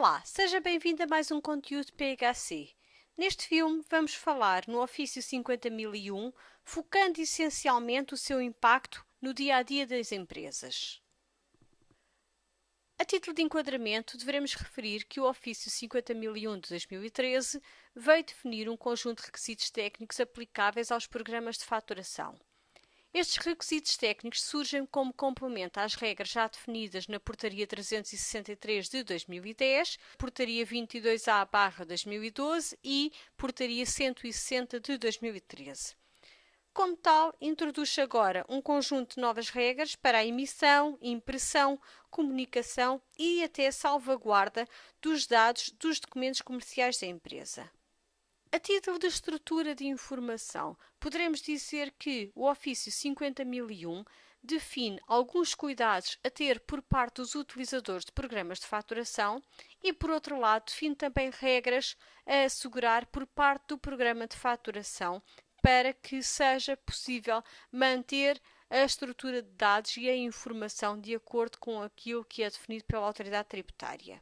Olá, seja bem-vindo a mais um conteúdo PHC. Neste filme vamos falar no Ofício 50001, focando essencialmente o seu impacto no dia-a-dia das empresas. A título de enquadramento, devemos referir que o Ofício 50001 de 2013 veio definir um conjunto de requisitos técnicos aplicáveis aos programas de faturação. Estes requisitos técnicos surgem como complemento às regras já definidas na Portaria 363 de 2010, Portaria 22A/2012 e Portaria 160 de 2013. Como tal, introduz agora um conjunto de novas regras para a emissão, impressão, comunicação e até salvaguarda dos dados dos documentos comerciais da empresa. A título de estrutura de informação, poderemos dizer que o Ofício 50001 define alguns cuidados a ter por parte dos utilizadores de programas de faturação e, por outro lado, define também regras a assegurar por parte do programa de faturação para que seja possível manter a estrutura de dados e a informação de acordo com aquilo que é definido pela autoridade tributária.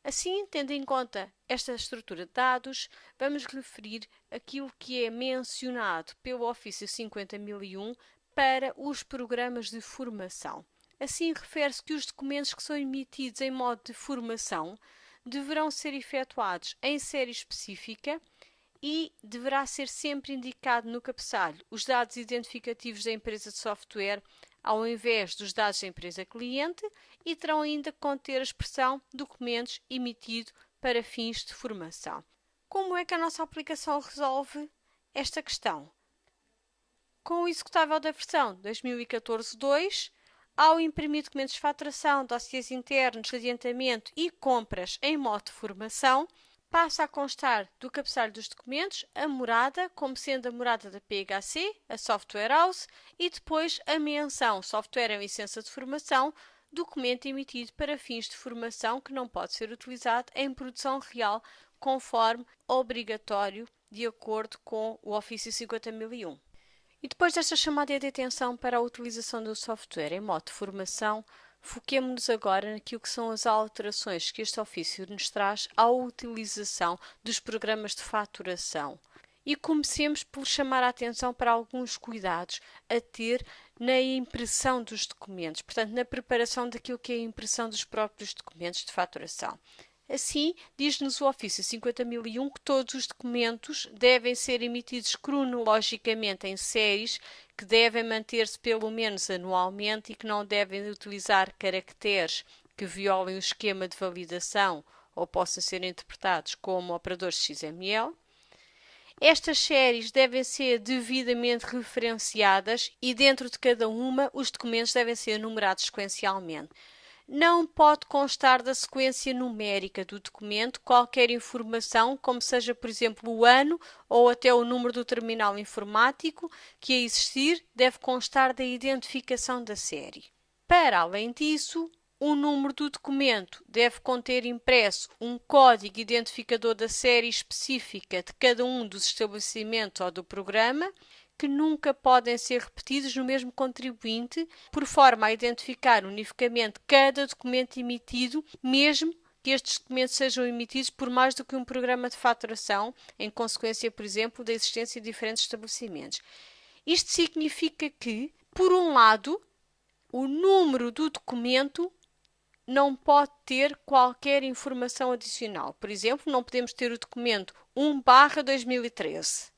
Assim, tendo em conta esta estrutura de dados, vamos referir aquilo que é mencionado pelo Ofício 50001 para os programas de formação. Assim, refere-se que os documentos que são emitidos em modo de formação deverão ser efetuados em série específica e deverá ser sempre indicado no cabeçalho os dados identificativos da empresa de software ao invés dos dados da empresa cliente e terão ainda que conter a expressão documentos emitido para fins de formação. Como é que a nossa aplicação resolve esta questão? Com o executável da versão 2014-2, ao imprimir documentos de faturação, dossiês internos, adiantamento e compras em modo de formação, passa a constar do cabeçalho dos documentos a morada, como sendo a morada da PHC, a Software House, e depois a menção software em licença de formação, documento emitido para fins de formação que não pode ser utilizado em produção real, conforme obrigatório, de acordo com o Ofício 50001. E depois desta chamada de atenção para a utilização do software em modo de formação, foquemo-nos agora naquilo que são as alterações que este ofício nos traz à utilização dos programas de faturação. E comecemos por chamar a atenção para alguns cuidados a ter na impressão dos documentos, portanto, na preparação daquilo que é a impressão dos próprios documentos de faturação. Assim, diz-nos o Ofício 50001 que todos os documentos devem ser emitidos cronologicamente em séries, que devem manter-se pelo menos anualmente e que não devem utilizar caracteres que violem o esquema de validação ou possam ser interpretados como operadores XML. Estas séries devem ser devidamente referenciadas e dentro de cada uma os documentos devem ser numerados sequencialmente. Não pode constar da sequência numérica do documento qualquer informação, como seja, por exemplo, o ano ou até o número do terminal informático, que a existir deve constar da identificação da série. Para além disso, o número do documento deve conter impresso um código identificador da série específica de cada um dos estabelecimentos ou do programa, que nunca podem ser repetidos no mesmo contribuinte, por forma a identificar unicamente cada documento emitido, mesmo que estes documentos sejam emitidos por mais do que um programa de faturação, em consequência, por exemplo, da existência de diferentes estabelecimentos. Isto significa que, por um lado, o número do documento não pode ter qualquer informação adicional. Por exemplo, não podemos ter o documento 1/2013.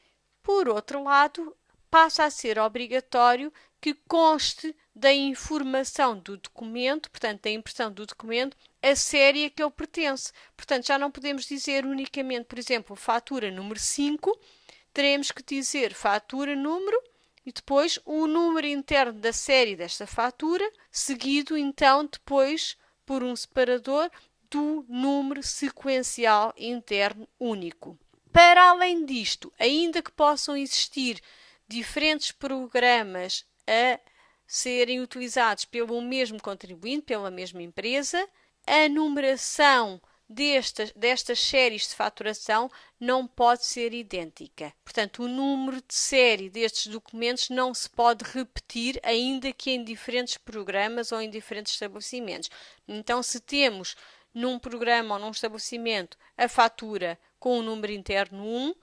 Por outro lado, passa a ser obrigatório que conste da informação do documento, portanto, da impressão do documento, a série a que ele pertence. Portanto, já não podemos dizer unicamente, por exemplo, fatura número 5, teremos que dizer fatura número e depois o número interno da série desta fatura, seguido então depois por um separador do número sequencial interno único. Para além disto, ainda que possam existir diferentes programas a serem utilizados pelo mesmo contribuinte, pela mesma empresa, a numeração destas séries de faturação não pode ser idêntica. Portanto, o número de série destes documentos não se pode repetir, ainda que em diferentes programas ou em diferentes estabelecimentos. Então, se temos num programa ou num estabelecimento a fatura com o número interno 1,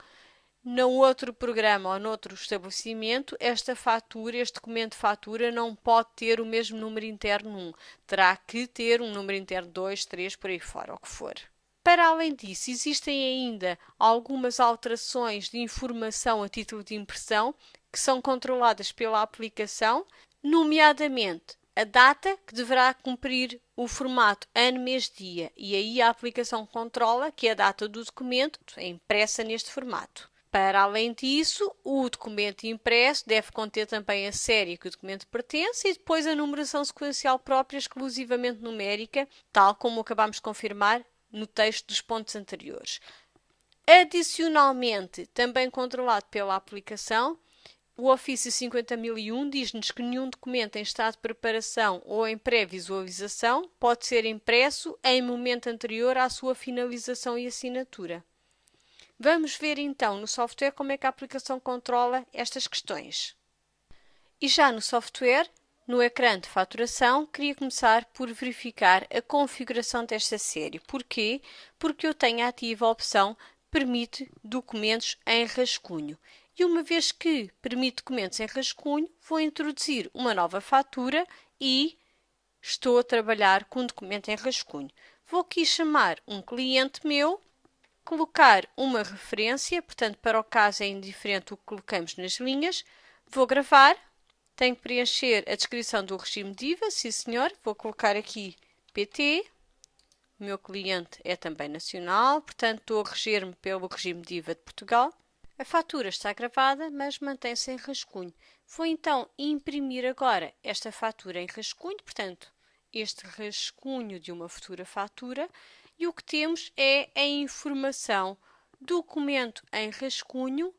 no outro programa ou noutro estabelecimento, esta fatura, este documento de fatura não pode ter o mesmo número interno 1. Terá que ter um número interno 2, 3, por aí fora, o que for. Para além disso, existem ainda algumas alterações de informação a título de impressão que são controladas pela aplicação, nomeadamente a data que deverá cumprir o formato ano, mês, dia, e aí a aplicação controla que a data do documento é impressa neste formato. Para além disso, o documento impresso deve conter também a série que o documento pertence e depois a numeração sequencial própria exclusivamente numérica, tal como acabamos de confirmar no texto dos pontos anteriores. Adicionalmente, também controlado pela aplicação, o Ofício 50001 diz-nos que nenhum documento em estado de preparação ou em pré-visualização pode ser impresso em momento anterior à sua finalização e assinatura. Vamos ver então no software como é que a aplicação controla estas questões. E já no software, no ecrã de faturação, queria começar por verificar a configuração desta série. Porquê? Porque eu tenho ativa a opção Permite documentos em rascunho. E uma vez que permite documentos em rascunho, vou introduzir uma nova fatura e estou a trabalhar com um documento em rascunho. Vou aqui chamar um cliente meu, colocar uma referência, portanto, para o caso é indiferente o que colocamos nas linhas. Vou gravar, tenho que preencher a descrição do regime de IVA, sim senhor, vou colocar aqui PT, o meu cliente é também nacional, portanto, estou a reger-me pelo regime de IVA de Portugal. A fatura está gravada, mas mantém-se em rascunho. Vou então imprimir agora esta fatura em rascunho, portanto, este rascunho de uma futura fatura, e o que temos é a informação documento em rascunho.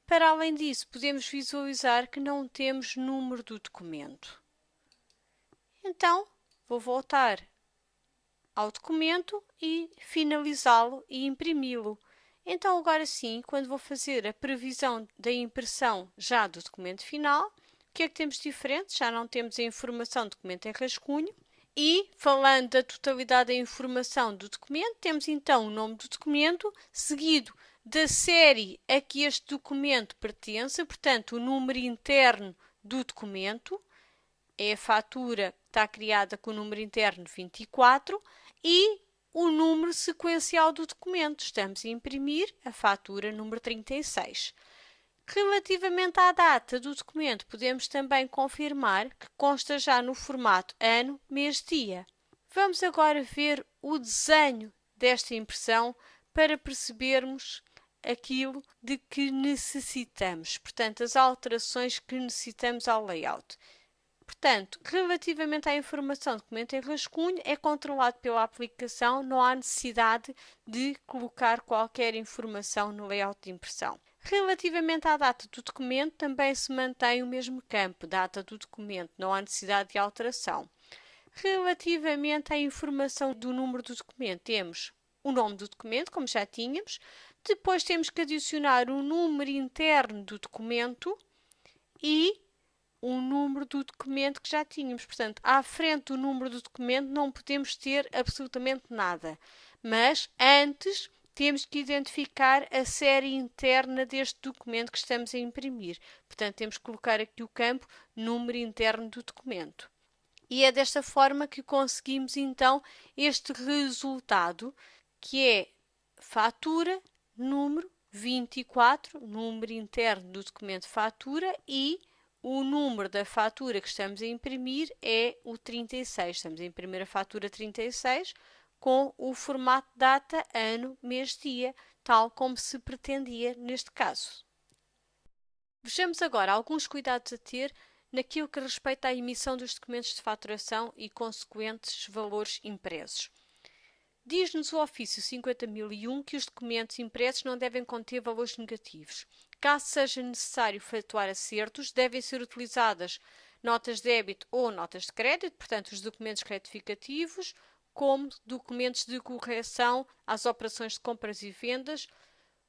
Para além disso, podemos visualizar que não temos número do documento. Então, vou voltar ao documento e finalizá-lo e imprimi-lo. Então, agora sim, quando vou fazer a previsão da impressão já do documento final, o que é que temos diferente? Já não temos a informação do documento em rascunho. E, falando da totalidade da informação do documento, temos então o nome do documento, seguido da série a que este documento pertence, portanto, o número interno do documento, é a fatura que está criada com o número interno 24, e o número sequencial do documento. Estamos a imprimir a fatura número 36. Relativamente à data do documento, podemos também confirmar que consta já no formato ano, mês, dia. Vamos agora ver o desenho desta impressão para percebermos aquilo de que necessitamos, portanto, as alterações que necessitamos ao layout. Portanto, relativamente à informação do documento em rascunho, é controlado pela aplicação, não há necessidade de colocar qualquer informação no layout de impressão. Relativamente à data do documento, também se mantém o mesmo campo, data do documento, não há necessidade de alteração. Relativamente à informação do número do documento, temos o nome do documento, como já tínhamos, depois temos que adicionar o número interno do documento e o número do documento que já tínhamos. Portanto, à frente do número do documento não podemos ter absolutamente nada, mas antes temos que identificar a série interna deste documento que estamos a imprimir. Portanto, temos que colocar aqui o campo número interno do documento. E é desta forma que conseguimos então este resultado, que é fatura, número 24, número interno do documento fatura, e o número da fatura que estamos a imprimir é o 36. Estamos a imprimir a fatura 36 com o formato data, ano, mês, dia, tal como se pretendia neste caso. Vejamos agora alguns cuidados a ter naquilo que respeita à emissão dos documentos de faturação e consequentes valores impressos. Diz-nos o Ofício 50001 que os documentos impressos não devem conter valores negativos. Caso seja necessário efetuar acertos, devem ser utilizadas notas de débito ou notas de crédito, portanto, os documentos retificativos, como documentos de correção às operações de compras e vendas,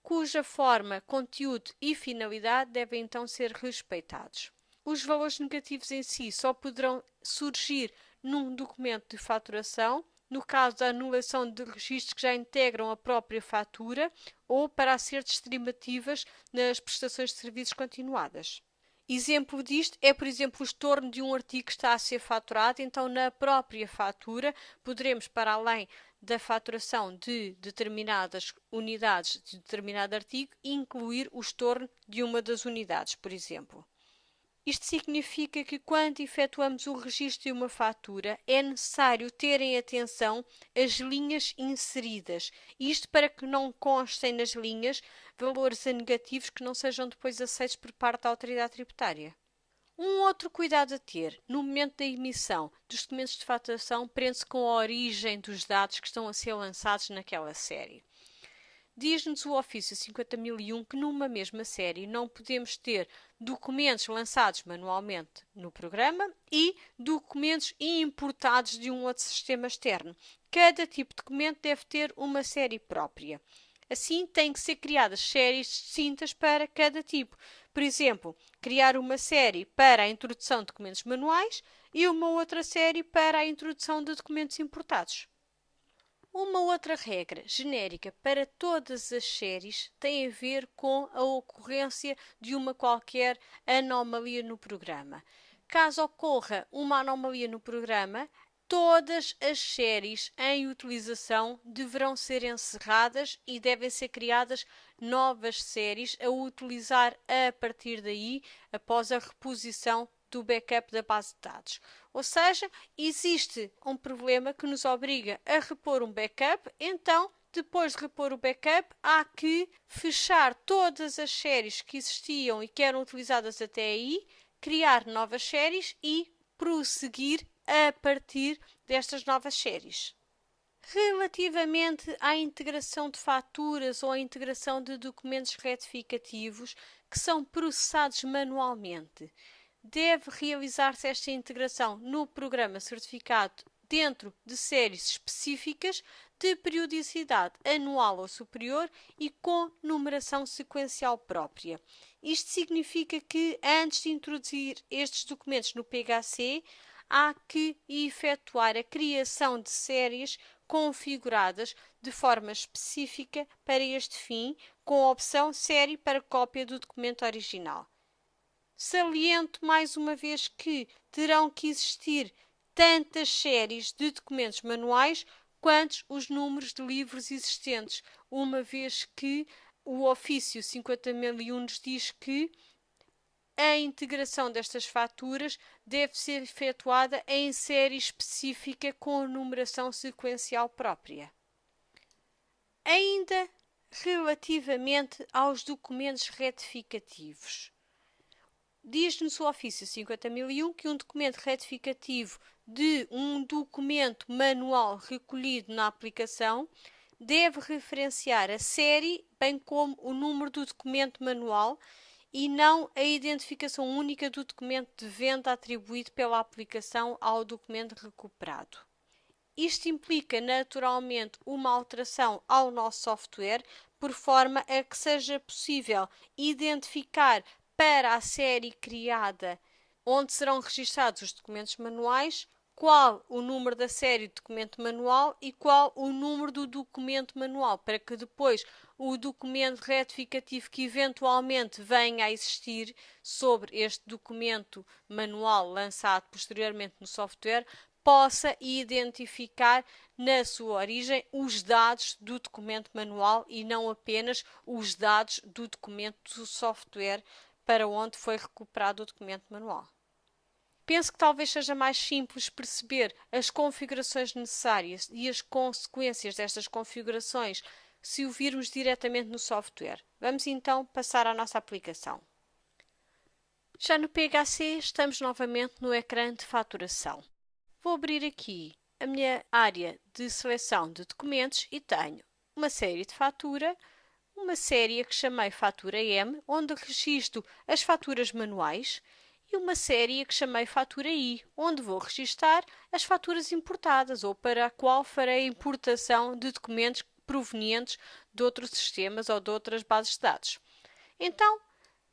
cuja forma, conteúdo e finalidade devem então ser respeitados. Os valores negativos em si só poderão surgir num documento de faturação no caso da anulação de registros que já integram a própria fatura ou para acertos estimativas nas prestações de serviços continuadas. Exemplo disto é, por exemplo, o estorno de um artigo que está a ser faturado, então na própria fatura poderemos, para além da faturação de determinadas unidades de determinado artigo, incluir o estorno de uma das unidades, por exemplo. Isto significa que quando efetuamos o registro de uma fatura é necessário ter em atenção as linhas inseridas, isto para que não constem nas linhas valores a negativos que não sejam depois aceitos por parte da autoridade tributária. Um outro cuidado a ter no momento da emissão dos documentos de faturação prende-se com a origem dos dados que estão a ser lançados naquela série. Diz-nos o ofício 50.001 que numa mesma série não podemos ter documentos lançados manualmente no programa e documentos importados de um outro sistema externo. Cada tipo de documento deve ter uma série própria. Assim, têm que ser criadas séries distintas para cada tipo. Por exemplo, criar uma série para a introdução de documentos manuais e uma outra série para a introdução de documentos importados. Uma outra regra genérica para todas as séries tem a ver com a ocorrência de uma qualquer anomalia no programa. Caso ocorra uma anomalia no programa, todas as séries em utilização deverão ser encerradas e devem ser criadas novas séries a utilizar a partir daí, após a reposição do backup da base de dados. Ou seja, existe um problema que nos obriga a repor um backup, então, depois de repor o backup, há que fechar todas as séries que existiam e que eram utilizadas até aí, criar novas séries e prosseguir a partir destas novas séries. Relativamente à integração de faturas ou à integração de documentos retificativos que são processados manualmente, deve realizar-se esta integração no programa certificado dentro de séries específicas de periodicidade anual ou superior e com numeração sequencial própria. Isto significa que, antes de introduzir estes documentos no PHC, há que efetuar a criação de séries configuradas de forma específica para este fim, com a opção série para cópia do documento original. Saliento mais uma vez que terão que existir tantas séries de documentos manuais quanto os números de livros existentes, uma vez que o ofício 50.001 nos diz que a integração destas faturas deve ser efetuada em série específica com numeração sequencial própria. Ainda relativamente aos documentos retificativos. Diz-nos o ofício 50.001 que um documento retificativo de um documento manual recolhido na aplicação deve referenciar a série, bem como o número do documento manual e não a identificação única do documento de venda atribuído pela aplicação ao documento recuperado. Isto implica naturalmente uma alteração ao nosso software, por forma a que seja possível identificar para a série criada onde serão registados os documentos manuais, qual o número da série de documento manual e qual o número do documento manual, para que depois o documento retificativo que eventualmente venha a existir sobre este documento manual lançado posteriormente no software possa identificar na sua origem os dados do documento manual e não apenas os dados do documento do software para onde foi recuperado o documento manual. Penso que talvez seja mais simples perceber as configurações necessárias e as consequências destas configurações se o virmos diretamente no software. Vamos então passar à nossa aplicação. Já no PHC estamos novamente no ecrã de faturação. Vou abrir aqui a minha área de seleção de documentos e tenho uma série de fatura, uma série que chamei Fatura M, onde registro as faturas manuais, e uma série que chamei Fatura I, onde vou registar as faturas importadas ou para a qual farei a importação de documentos provenientes de outros sistemas ou de outras bases de dados. Então,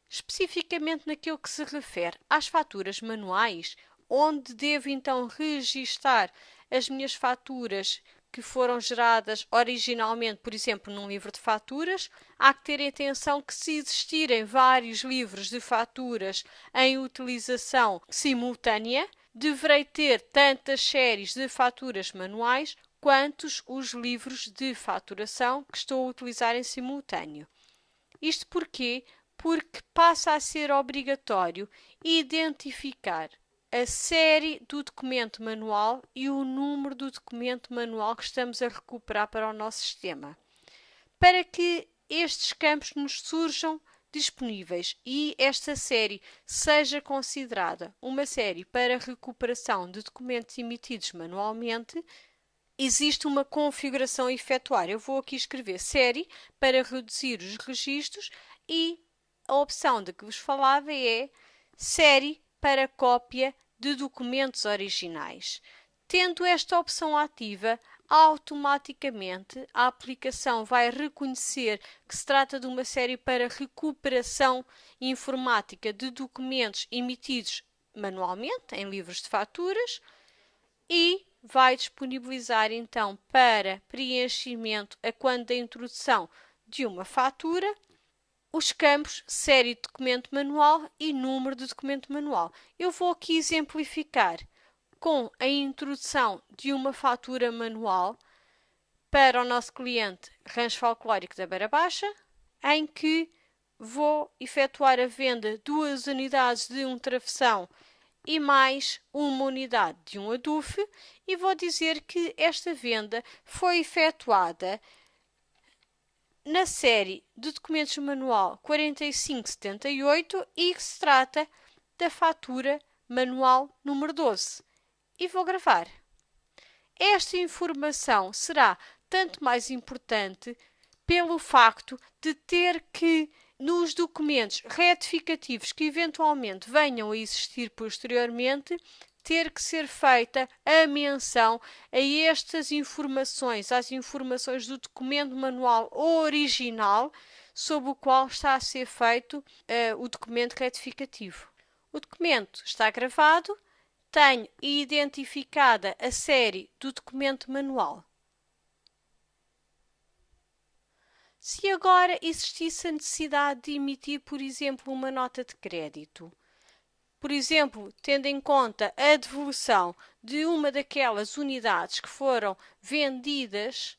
especificamente naquilo que se refere às faturas manuais, onde devo então registar as minhas faturas que foram geradas originalmente, por exemplo, num livro de faturas, há que ter atenção que se existirem vários livros de faturas em utilização simultânea, deverei ter tantas séries de faturas manuais quantos os livros de faturação que estou a utilizar em simultâneo. Isto porquê? Porque passa a ser obrigatório identificar a série do documento manual e o número do documento manual que estamos a recuperar para o nosso sistema, para que estes campos nos surjam disponíveis e esta série seja considerada uma série para recuperação de documentos emitidos manualmente. Existe uma configuração a efetuar. Eu vou aqui escrever série para reduzir os registros e a opção de que vos falava é série para cópia de documentos originais. Tendo esta opção ativa, automaticamente a aplicação vai reconhecer que se trata de uma série para recuperação informática de documentos emitidos manualmente em livros de faturas e vai disponibilizar então para preenchimento a quando da introdução de uma fatura os campos série de documento manual e número de documento manual. Eu vou aqui exemplificar com a introdução de uma fatura manual para o nosso cliente Rancho Folclórico da Beira Baixa, em que vou efetuar a venda de 2 unidades de um travessão e mais uma unidade de um adufe e vou dizer que esta venda foi efetuada na série de documentos manual 4578 e que se trata da fatura manual número 12. E vou gravar. Esta informação será tanto mais importante pelo facto de ter que, nos documentos retificativos que eventualmente venham a existir posteriormente, ter que ser feita a menção a estas informações, às informações do documento manual original sobre o qual está a ser feito o documento retificativo. O documento está gravado, tenho identificada a série do documento manual. Se agora existisse a necessidade de emitir, por exemplo, uma nota de crédito, por exemplo, tendo em conta a devolução de uma daquelas unidades que foram vendidas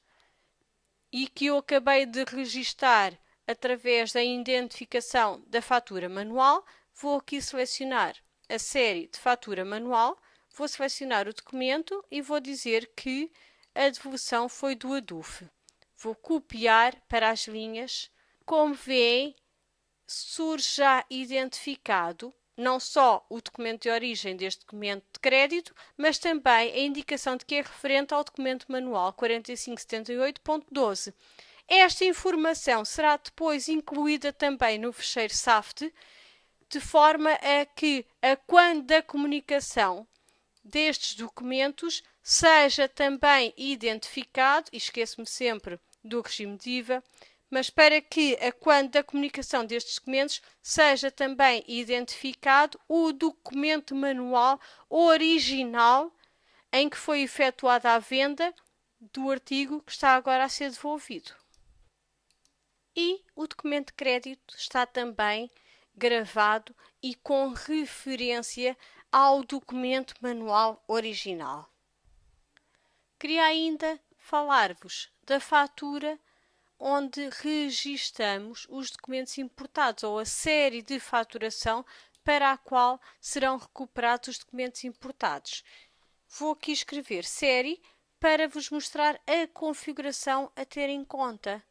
e que eu acabei de registar através da identificação da fatura manual, vou aqui selecionar a série de fatura manual, vou selecionar o documento e vou dizer que a devolução foi do adufe. Vou copiar para as linhas. Como veem, surge já identificado não só o documento de origem deste documento de crédito, mas também a indicação de que é referente ao documento manual 4578.12. Esta informação será depois incluída também no fecheiro SAFT, de forma a que, a quando da comunicação destes documentos, seja também identificado, e esqueço-me sempre do regime de IVA, mas para que, a quando da comunicação destes documentos, seja também identificado o documento manual original em que foi efetuada a venda do artigo que está agora a ser devolvido. E o documento de crédito está também gravado e com referência ao documento manual original. Queria ainda falar-vos da fatura onde registamos os documentos importados ou a série de faturação para a qual serão recuperados os documentos importados. Vou aqui escrever série para vos mostrar a configuração a ter em conta.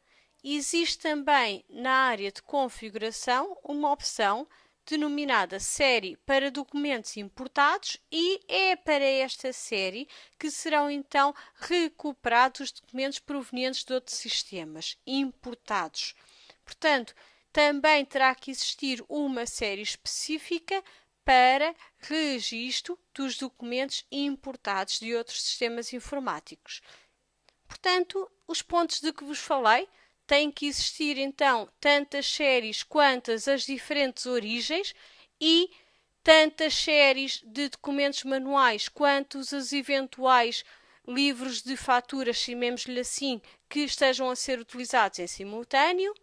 Existe também na área de configuração uma opção denominada série para documentos importados e é para esta série que serão então recuperados os documentos provenientes de outros sistemas importados. Portanto, também terá que existir uma série específica para registro dos documentos importados de outros sistemas informáticos. Portanto, os pontos de que vos falei tem que existir então tantas séries quantas as diferentes origens e tantas séries de documentos manuais quantos as eventuais livros de faturas, chamemos-lhe assim, que estejam a ser utilizados em simultâneo.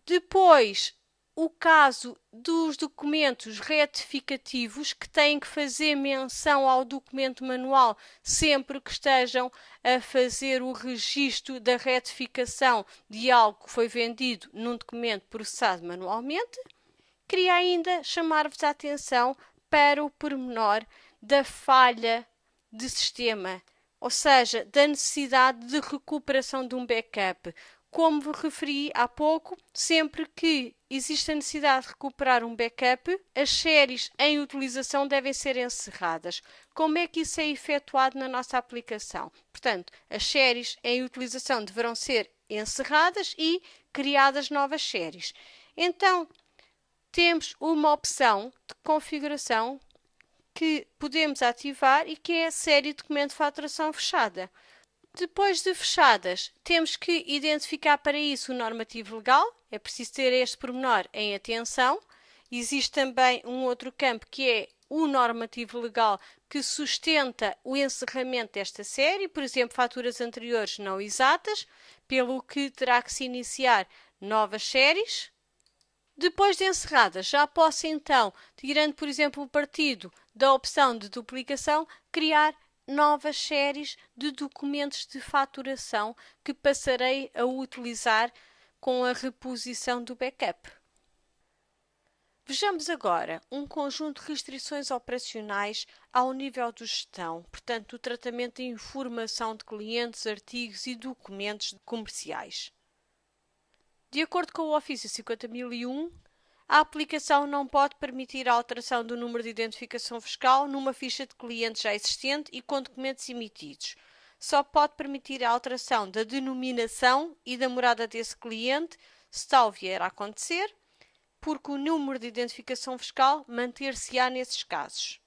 Depois, o caso dos documentos retificativos, que têm que fazer menção ao documento manual sempre que estejam a fazer o registro da retificação de algo que foi vendido num documento processado manualmente. Queria ainda chamar-vos a atenção para o pormenor da falha de sistema, ou seja, da necessidade de recuperação de um backup. Como referi há pouco, sempre que existe a necessidade de recuperar um backup, as séries em utilização devem ser encerradas. Como é que isso é efetuado na nossa aplicação? Portanto, as séries em utilização deverão ser encerradas e criadas novas séries. Então, temos uma opção de configuração que podemos ativar e que é a série de documento de faturação fechada. Depois de fechadas, temos que identificar para isso o normativo legal. É preciso ter este pormenor em atenção. Existe também um outro campo que é o normativo legal que sustenta o encerramento desta série, por exemplo, faturas anteriores não exatas, pelo que terá que se iniciar novas séries. Depois de encerradas, já posso então, tirando por exemplo o partido da opção de duplicação, criar novas séries de documentos de faturação que passarei a utilizar com a reposição do backup. Vejamos agora um conjunto de restrições operacionais ao nível de gestão, portanto, o tratamento de informação de clientes, artigos e documentos comerciais. De acordo com o Ofício 50001, a aplicação não pode permitir a alteração do número de identificação fiscal numa ficha de clientes já existente e com documentos emitidos. Só pode permitir a alteração da denominação e da morada desse cliente, se tal vier a acontecer, porque o número de identificação fiscal manter-se-á nesses casos.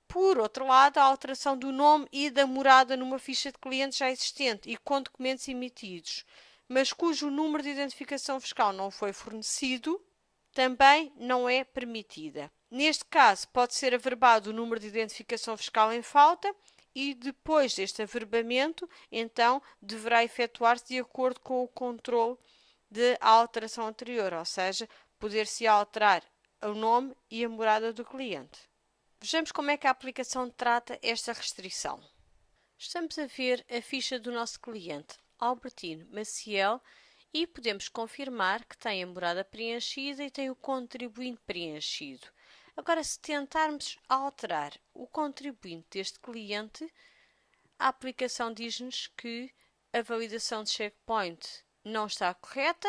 Por outro lado, a alteração do nome e da morada numa ficha de clientes já existente e com documentos emitidos, mas cujo número de identificação fiscal não foi fornecido, também não é permitida. Neste caso, pode ser averbado o número de identificação fiscal em falta e depois deste averbamento, então, deverá efetuar-se de acordo com o controle de alteração anterior, ou seja, poder-se alterar o nome e a morada do cliente. Vejamos como é que a aplicação trata esta restrição. Estamos a ver a ficha do nosso cliente, Albertino Maciel, e podemos confirmar que tem a morada preenchida e tem o contribuinte preenchido. Agora, se tentarmos alterar o contribuinte deste cliente, a aplicação diz-nos que a validação de checkpoint não está correta,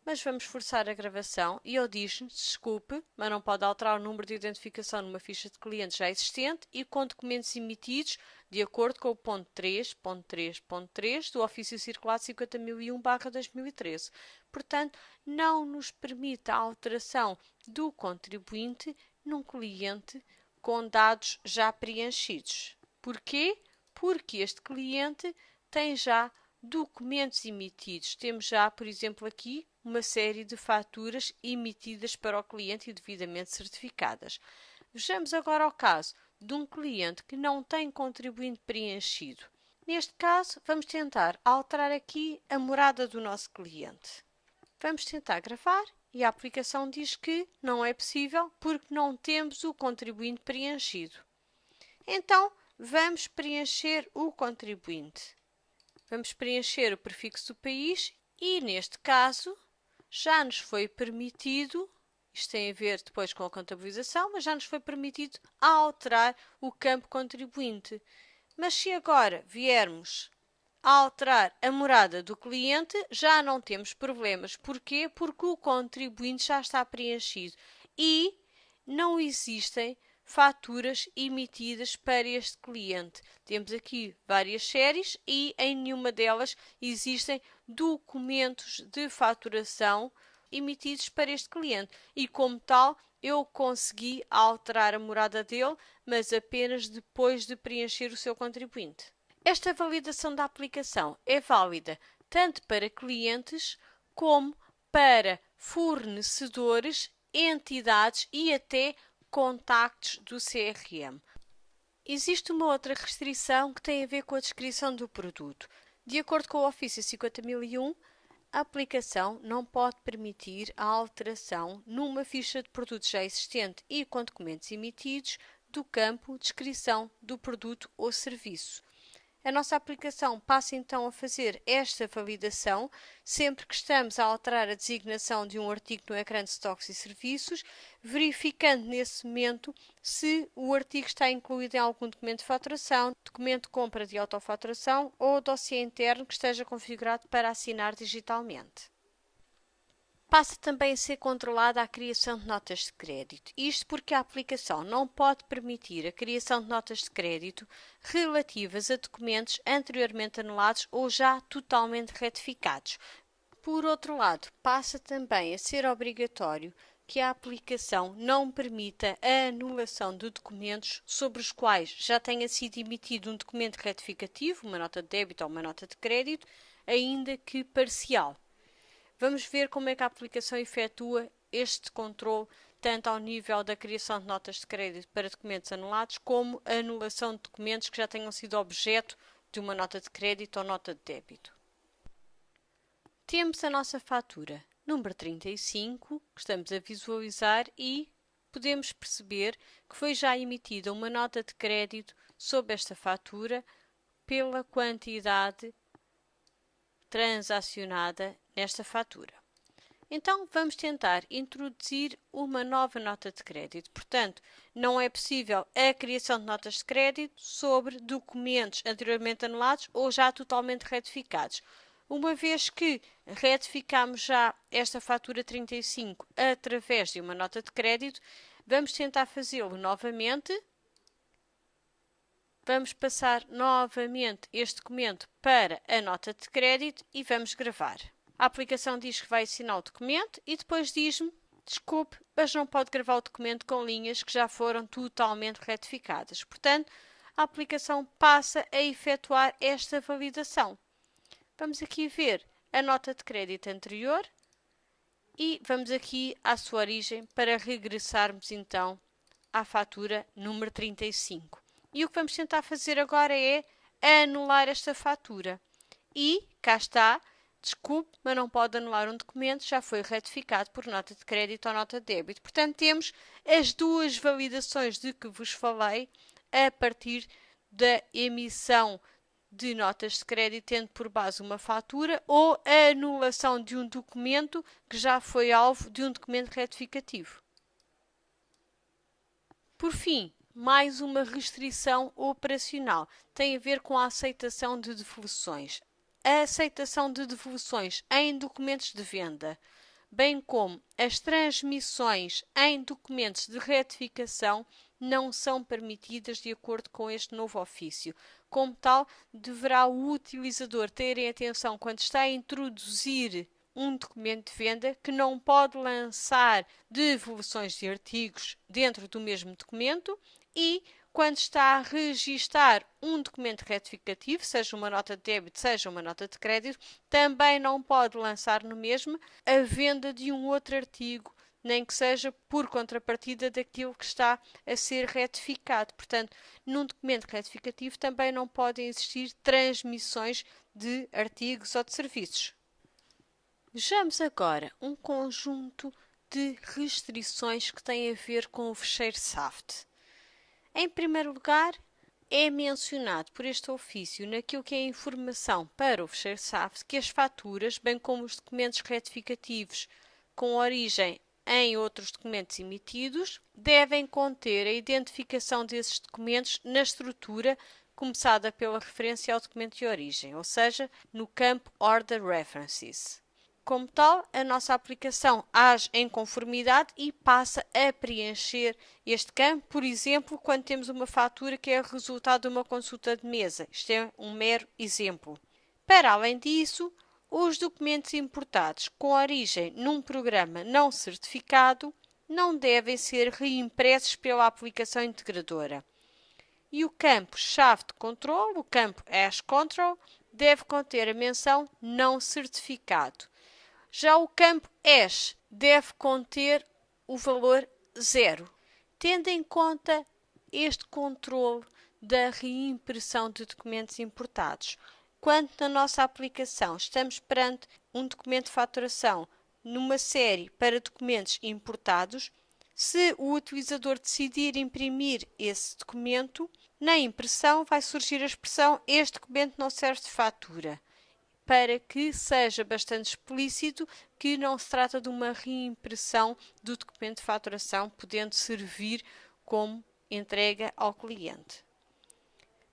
mas vamos forçar a gravação e ele diz-nos, desculpe, mas não pode alterar o número de identificação numa ficha de clientes já existente e com documentos emitidos de acordo com o ponto 3.3.3 do Ofício Circular 50.001/2013. Portanto, não nos permite a alteração do contribuinte num cliente com dados já preenchidos. Porquê? Porque este cliente tem já documentos emitidos. Temos já, por exemplo, aqui uma série de faturas emitidas para o cliente e devidamente certificadas. Vejamos agora o caso de um cliente que não tem contribuinte preenchido. Neste caso, vamos tentar alterar aqui a morada do nosso cliente. Vamos tentar gravar e a aplicação diz que não é possível porque não temos o contribuinte preenchido. Então, vamos preencher o contribuinte. Vamos preencher o prefixo do país e, neste caso, já nos foi permitido, isto tem a ver depois com a contabilização, mas já nos foi permitido alterar o campo contribuinte. Mas se agora viermos a alterar a morada do cliente, já não temos problemas. Porquê? Porque o contribuinte já está preenchido e não existem faturas emitidas para este cliente. Temos aqui várias séries e em nenhuma delas existem documentos de faturação emitidos para este cliente. E como tal, eu consegui alterar a morada dele, mas apenas depois de preencher o seu contribuinte. Esta validação da aplicação é válida tanto para clientes como para fornecedores, entidades e até contactos do CRM. Existe uma outra restrição que tem a ver com a descrição do produto. De acordo com o Ofício 50001, a aplicação não pode permitir a alteração numa ficha de produto já existente e com documentos emitidos do campo descrição do produto ou serviço. A nossa aplicação passa então a fazer esta validação sempre que estamos a alterar a designação de um artigo no ecrã de estoques e serviços, verificando nesse momento se o artigo está incluído em algum documento de faturação, documento de compra de autofaturação ou dossiê interno que esteja configurado para assinar digitalmente. Passa também a ser controlada a criação de notas de crédito. Isto porque a aplicação não pode permitir a criação de notas de crédito relativas a documentos anteriormente anulados ou já totalmente retificados. Por outro lado, passa também a ser obrigatório que a aplicação não permita a anulação de documentos sobre os quais já tenha sido emitido um documento retificativo, uma nota de débito ou uma nota de crédito, ainda que parcial. Vamos ver como é que a aplicação efetua este controle, tanto ao nível da criação de notas de crédito para documentos anulados, como a anulação de documentos que já tenham sido objeto de uma nota de crédito ou nota de débito. Temos a nossa fatura número 35, que estamos a visualizar e podemos perceber que foi já emitida uma nota de crédito sobre esta fatura pela quantidade transacionada nesta fatura. Então, vamos tentar introduzir uma nova nota de crédito. Portanto, não é possível a criação de notas de crédito sobre documentos anteriormente anulados ou já totalmente retificados. Uma vez que retificamos já esta fatura 35 através de uma nota de crédito, vamos tentar fazê-lo novamente. Vamos passar novamente este documento para a nota de crédito e vamos gravar. A aplicação diz que vai assinar o documento e depois diz-me, desculpe, mas não pode gravar o documento com linhas que já foram totalmente retificadas. Portanto, a aplicação passa a efetuar esta validação. Vamos aqui ver a nota de crédito anterior e vamos aqui à sua origem para regressarmos então à fatura número 35. E o que vamos tentar fazer agora é anular esta fatura. E, cá está, desculpe, mas não pode anular um documento, já foi retificado por nota de crédito ou nota de débito. Portanto, temos as duas validações de que vos falei a partir da emissão de notas de crédito, tendo por base uma fatura ou a anulação de um documento que já foi alvo de um documento retificativo. Por fim, mais uma restrição operacional. Tem a ver com a aceitação de devoluções. A aceitação de devoluções em documentos de venda, bem como as transmissões em documentos de retificação, não são permitidas de acordo com este novo ofício. Como tal, deverá o utilizador ter em atenção quando está a introduzir um documento de venda que não pode lançar devoluções de artigos dentro do mesmo documento e quando está a registar um documento retificativo, seja uma nota de débito, seja uma nota de crédito, também não pode lançar no mesmo a venda de um outro artigo, nem que seja por contrapartida daquilo que está a ser retificado. Portanto, num documento retificativo também não podem existir transmissões de artigos ou de serviços. Vejamos agora um conjunto de restrições que têm a ver com o fecheiro SAFT. Em primeiro lugar, é mencionado por este ofício, naquilo que é a informação para o fecheiro SAFT, que as faturas, bem como os documentos retificativos com origem em outros documentos emitidos, devem conter a identificação desses documentos na estrutura começada pela referência ao documento de origem, ou seja, no campo Order References. Como tal, a nossa aplicação age em conformidade e passa a preencher este campo, por exemplo, quando temos uma fatura que é resultado de uma consulta de mesa. Isto é um mero exemplo. Para além disso, os documentos importados com origem num programa não certificado não devem ser reimpressos pela aplicação integradora. E o campo-chave de controle, o campo Hash Control, deve conter a menção não certificado. Já o campo hash deve conter o valor 0. Tendo em conta este controle da reimpressão de documentos importados. Quando na nossa aplicação estamos perante um documento de faturação numa série para documentos importados, se o utilizador decidir imprimir esse documento, na impressão vai surgir a expressão "este documento não serve de fatura", para que seja bastante explícito que não se trata de uma reimpressão do documento de faturação, podendo servir como entrega ao cliente.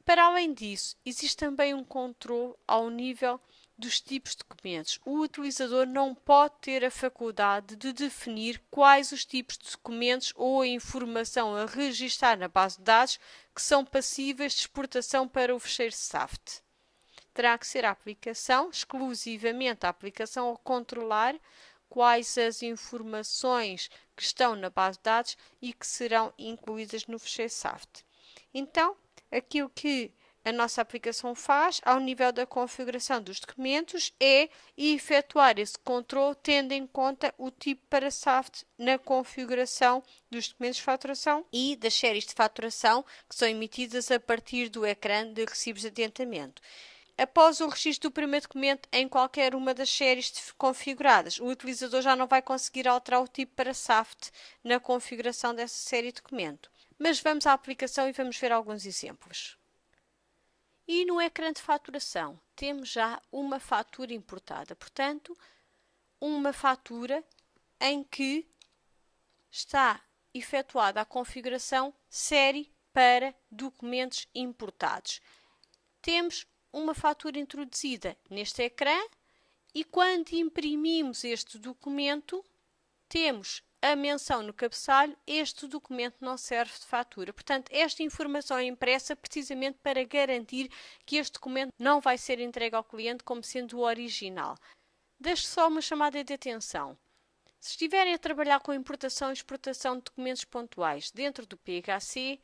Para além disso, existe também um controle ao nível dos tipos de documentos. O utilizador não pode ter a faculdade de definir quais os tipos de documentos ou a informação a registar na base de dados que são passíveis de exportação para o fecheiro SAFT. Terá que ser a aplicação, exclusivamente a aplicação, a controlar quais as informações que estão na base de dados e que serão incluídas no fecheiro SAFT. Então, aquilo que a nossa aplicação faz, ao nível da configuração dos documentos, é efetuar esse controle tendo em conta o tipo para SAFT na configuração dos documentos de faturação e das séries de faturação que são emitidas a partir do ecrã de recibos de adiantamento. Após o registro do primeiro documento em qualquer uma das séries configuradas, o utilizador já não vai conseguir alterar o tipo para SAFT na configuração dessa série de documento. Mas vamos à aplicação e vamos ver alguns exemplos. E no ecrã de faturação temos já uma fatura importada, portanto, uma fatura em que está efetuada a configuração série para documentos importados. Temos uma fatura introduzida neste ecrã e quando imprimimos este documento, temos a menção no cabeçalho: este documento não serve de fatura. Portanto, esta informação é impressa precisamente para garantir que este documento não vai ser entregue ao cliente como sendo o original. Deixo só uma chamada de atenção. Se estiverem a trabalhar com importação e exportação de documentos pontuais dentro do PHC,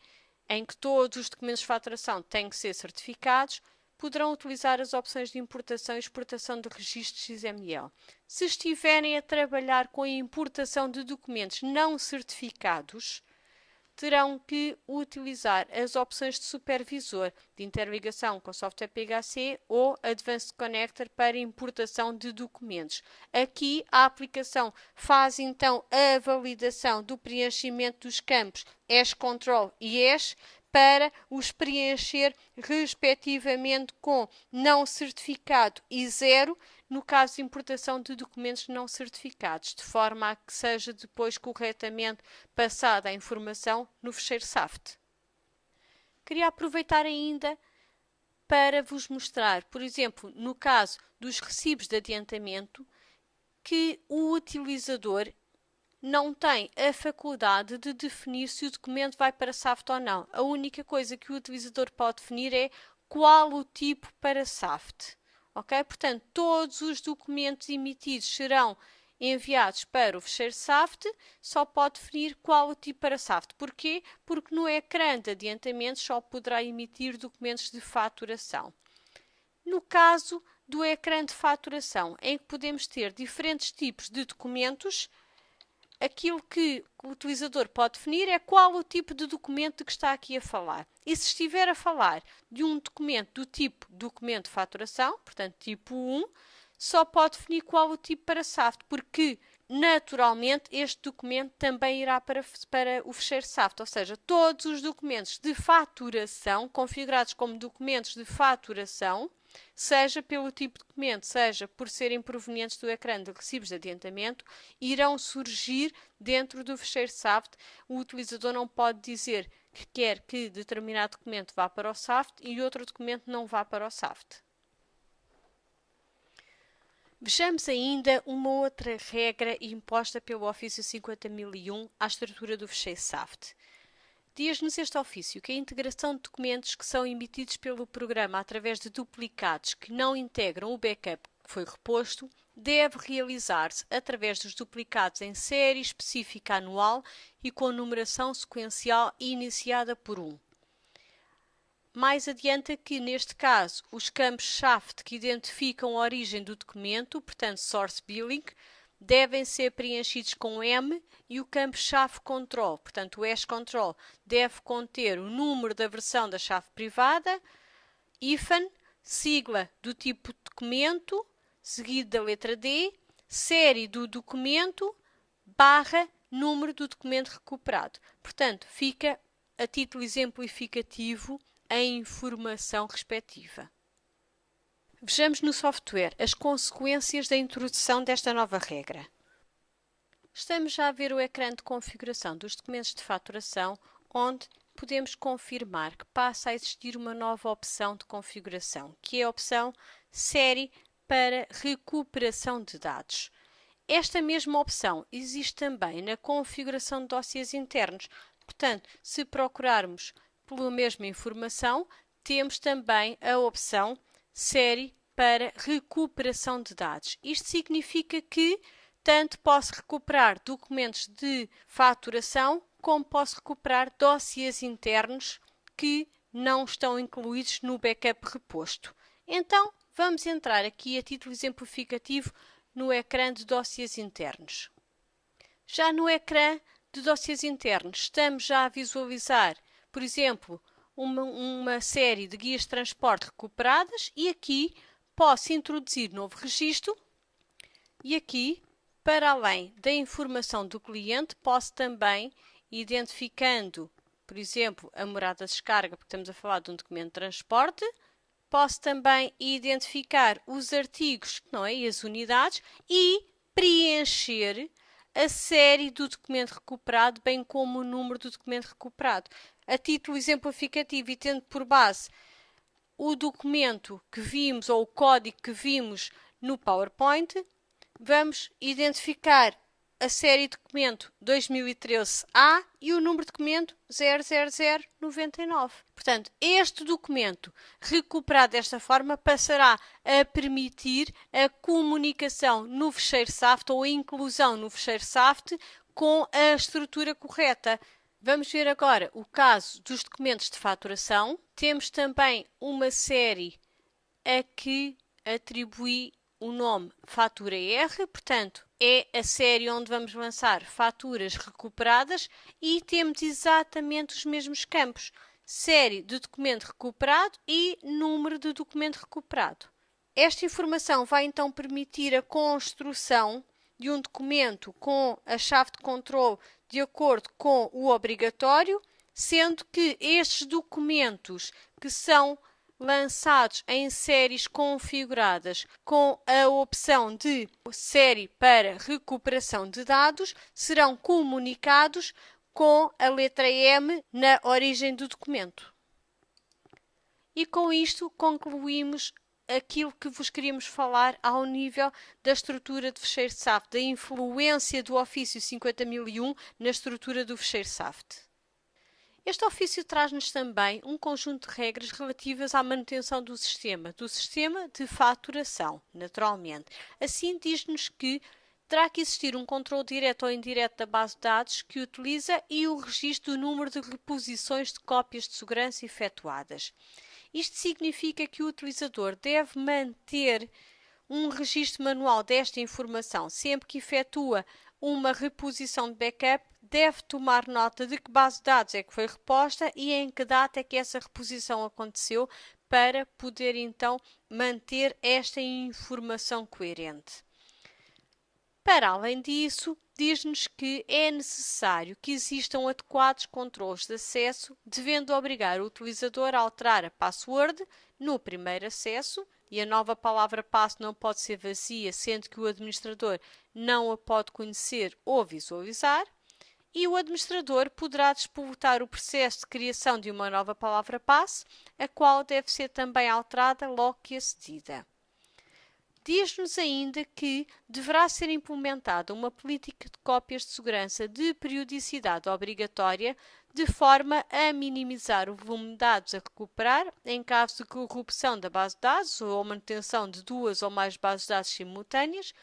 em que todos os documentos de faturação têm que ser certificados, poderão utilizar as opções de importação e exportação de registros XML. Se estiverem a trabalhar com a importação de documentos não certificados, terão que utilizar as opções de supervisor de interligação com software PHC ou Advanced Connector para importação de documentos. Aqui a aplicação faz então a validação do preenchimento dos campos ES-Control e ES para os preencher respectivamente com não certificado e 0, no caso de importação de documentos não certificados, de forma a que seja depois corretamente passada a informação no fecheiro SAFT. Queria aproveitar ainda para vos mostrar, por exemplo, no caso dos recibos de adiantamento, que o utilizador não tem a faculdade de definir se o documento vai para SAFT ou não. A única coisa que o utilizador pode definir é qual o tipo para SAFT. Ok? Portanto, todos os documentos emitidos serão enviados para o fecheiro SAFT, só pode definir qual o tipo para SAFT. Porquê? Porque no ecrã de adiantamentos só poderá emitir documentos de faturação. No caso do ecrã de faturação, em que podemos ter diferentes tipos de documentos, aquilo que o utilizador pode definir é qual o tipo de documento de que está aqui a falar. E se estiver a falar de um documento do tipo documento de faturação, portanto tipo 1, só pode definir qual o tipo para SAFT, porque naturalmente este documento também irá para o fecheiro SAFT, ou seja, todos os documentos de faturação, configurados como documentos de faturação, seja pelo tipo de documento, seja por serem provenientes do ecrã de recibos de adiantamento, irão surgir dentro do fecheiro SAFT. O utilizador não pode dizer que quer que determinado documento vá para o SAFT e outro documento não vá para o SAFT. Vejamos ainda uma outra regra imposta pelo Ofício 50001 à estrutura do fecheiro SAFT. Diz-nos este ofício que a integração de documentos que são emitidos pelo programa através de duplicados que não integram o backup que foi reposto deve realizar-se através dos duplicados em série específica anual e com numeração sequencial iniciada por 1. Mais adianta que, neste caso, os campos SHAFT que identificam a origem do documento, portanto Source Billing, devem ser preenchidos com M e o campo-chave control, portanto o hash control, deve conter o número da versão da chave privada, hífen, sigla do tipo documento, seguido da letra D, série do documento, barra número do documento recuperado. Portanto, fica a título exemplificativo a informação respectiva. Vejamos no software as consequências da introdução desta nova regra. Estamos já a ver o ecrã de configuração dos documentos de faturação, onde podemos confirmar que passa a existir uma nova opção de configuração, que é a opção Série para recuperação de dados. Esta mesma opção existe também na configuração de dossiês internos. Portanto, se procurarmos pela mesma informação, temos também a opção Série para recuperação de dados. Isto significa que tanto posso recuperar documentos de faturação, como posso recuperar dossiês internos que não estão incluídos no backup reposto. Então, vamos entrar aqui a título exemplificativo no ecrã de dossiês internos. Já no ecrã de dossiês internos, estamos já a visualizar, por exemplo, uma série de guias de transporte recuperadas e aqui posso introduzir novo registro e aqui, para além da informação do cliente, posso também, identificando, por exemplo, a morada de descarga, porque estamos a falar de um documento de transporte, posso também identificar os artigos, não é? E as unidades e preencher a série do documento recuperado, bem como o número do documento recuperado. A título exemplificativo e tendo por base o documento que vimos ou o código que vimos no PowerPoint, vamos identificar a série de documento 2013A e o número de documento 00099. Portanto, este documento recuperado desta forma passará a permitir a comunicação no fecheiro SAFT ou a inclusão no fecheiro SAFT com a estrutura correta. Vamos ver agora o caso dos documentos de faturação. Temos também uma série a que atribuí o nome Fatura R, portanto, é a série onde vamos lançar faturas recuperadas e temos exatamente os mesmos campos, série de documento recuperado e número de documento recuperado. Esta informação vai então permitir a construção de um documento com a chave de controle de acordo com o obrigatório, sendo que estes documentos que são lançados em séries configuradas com a opção de série para recuperação de dados serão comunicados com a letra M na origem do documento. E com isto concluímos aquilo que vos queríamos falar ao nível da estrutura de fecheiro SAFT, da influência do ofício 50001 na estrutura do fecheiro SAFT. Este ofício traz-nos também um conjunto de regras relativas à manutenção do sistema de faturação, naturalmente. Assim, diz-nos que terá que existir um controle direto ou indireto da base de dados que utiliza e o registro do número de reposições de cópias de segurança efetuadas. Isto significa que o utilizador deve manter um registro manual desta informação sempre que efetua uma reposição de backup. Deve tomar nota de que base de dados é que foi reposta e em que data é que essa reposição aconteceu para poder então manter esta informação coerente. Para além disso, diz-nos que é necessário que existam adequados controles de acesso, devendo obrigar o utilizador a alterar a password no primeiro acesso e a nova palavra passe não pode ser vazia, sendo que o administrador não a pode conhecer ou visualizar. E o administrador poderá despoletar o processo de criação de uma nova palavra-passe, a qual deve ser também alterada logo que acedida. Diz-nos ainda que deverá ser implementada uma política de cópias de segurança de periodicidade obrigatória, de forma a minimizar o volume de dados a recuperar em caso de corrupção da base de dados ou manutenção de duas ou mais bases de dados simultâneas,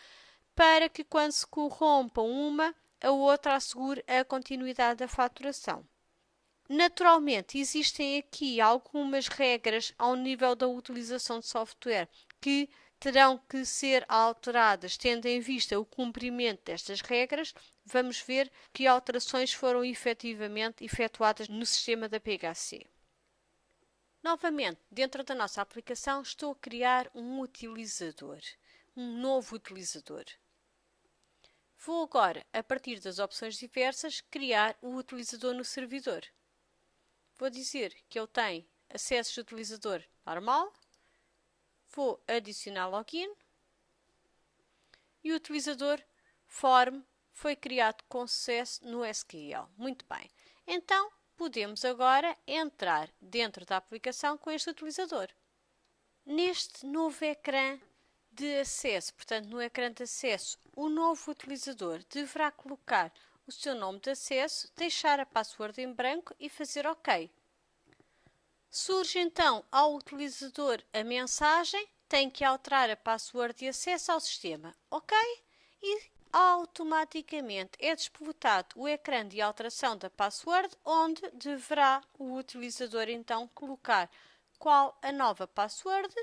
para que quando se corrompam uma, a outra assegure a continuidade da faturação. Naturalmente, existem aqui algumas regras ao nível da utilização de software que terão que ser alteradas tendo em vista o cumprimento destas regras. Vamos ver que alterações foram efetivamente efetuadas no sistema da PHC. Novamente, dentro da nossa aplicação, estou a criar um utilizador, um novo utilizador. Vou agora, a partir das opções diversas, criar o utilizador no servidor. Vou dizer que ele tem acesso de utilizador normal. Vou adicionar login. E o utilizador form foi criado com sucesso no SQL. Muito bem. Então, podemos agora entrar dentro da aplicação com este utilizador. Neste novo ecrã de acesso, portanto, no ecrã de acesso, o novo utilizador deverá colocar o seu nome de acesso, deixar a password em branco e fazer OK. Surge então ao utilizador a mensagem: tem que alterar a password de acesso ao sistema. OK? E automaticamente é despolutado o ecrã de alteração da password, onde deverá o utilizador então colocar qual a nova password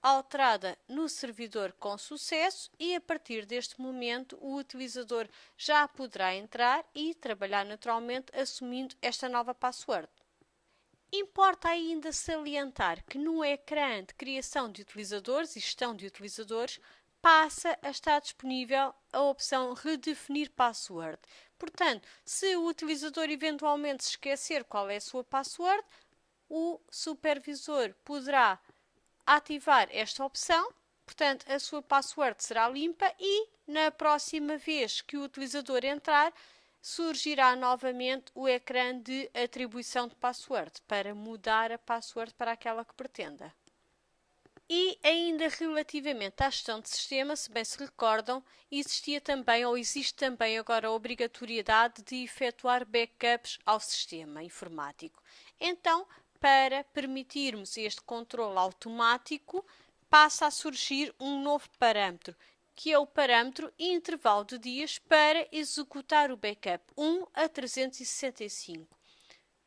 alterada no servidor com sucesso, e a partir deste momento o utilizador já poderá entrar e trabalhar naturalmente assumindo esta nova password. Importa ainda salientar que no ecrã de criação de utilizadores e gestão de utilizadores passa a estar disponível a opção redefinir password. Portanto, se o utilizador eventualmente se esquecer qual é a sua password, o supervisor poderá ativar esta opção. Portanto, a sua password será limpa e na próxima vez que o utilizador entrar, surgirá novamente o ecrã de atribuição de password para mudar a password para aquela que pretenda. E ainda relativamente à gestão de sistema, se bem se recordam, existia também ou existe também agora a obrigatoriedade de efetuar backups ao sistema informático. Então, para permitirmos este controle automático, passa a surgir um novo parâmetro, que é o parâmetro intervalo de dias para executar o backup 1 a 365.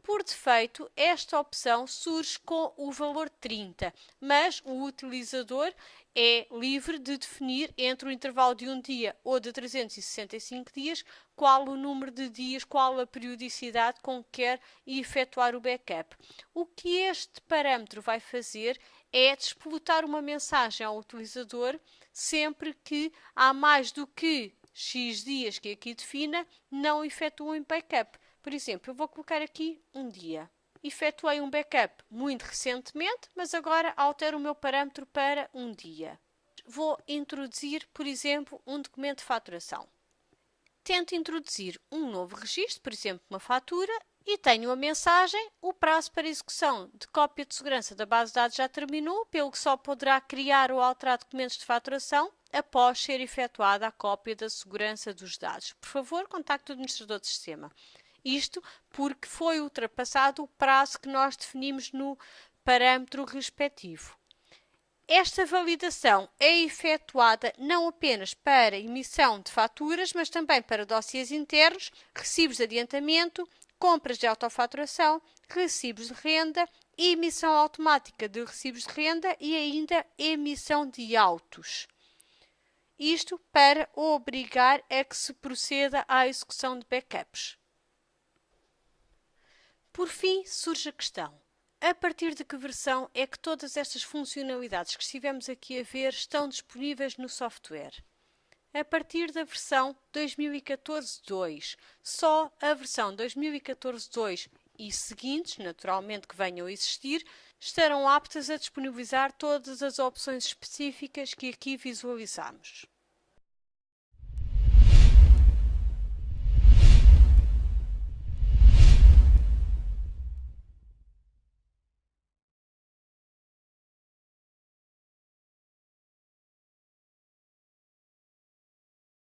Por defeito, esta opção surge com o valor 30, mas o utilizador é livre de definir entre o intervalo de um dia ou de 365 dias qual o número de dias, qual a periodicidade com que quer efetuar o backup. O que este parâmetro vai fazer é despolutar uma mensagem ao utilizador sempre que há mais do que X dias que aqui defina, não efetuam backup. Por exemplo, eu vou colocar aqui um dia. Efetuei um backup muito recentemente, mas agora altero o meu parâmetro para um dia. Vou introduzir, por exemplo, um documento de faturação. Tento introduzir um novo registro, por exemplo, uma fatura, e tenho a mensagem: o prazo para execução de cópia de segurança da base de dados já terminou, pelo que só poderá criar ou alterar documentos de faturação após ser efetuada a cópia da segurança dos dados. Por favor, contacte o administrador de sistema. Isto porque foi ultrapassado o prazo que nós definimos no parâmetro respectivo. Esta validação é efetuada não apenas para emissão de faturas, mas também para dossiês internos, recibos de adiantamento, compras de autofaturação, recibos de renda, emissão automática de recibos de renda e ainda emissão de autos. Isto para obrigar a que se proceda à execução de backups. Por fim, surge a questão: a partir de que versão é que todas estas funcionalidades que estivemos aqui a ver estão disponíveis no software? A partir da versão 2014.2. Só a versão 2014.2 e seguintes, naturalmente que venham a existir, estarão aptas a disponibilizar todas as opções específicas que aqui visualizamos.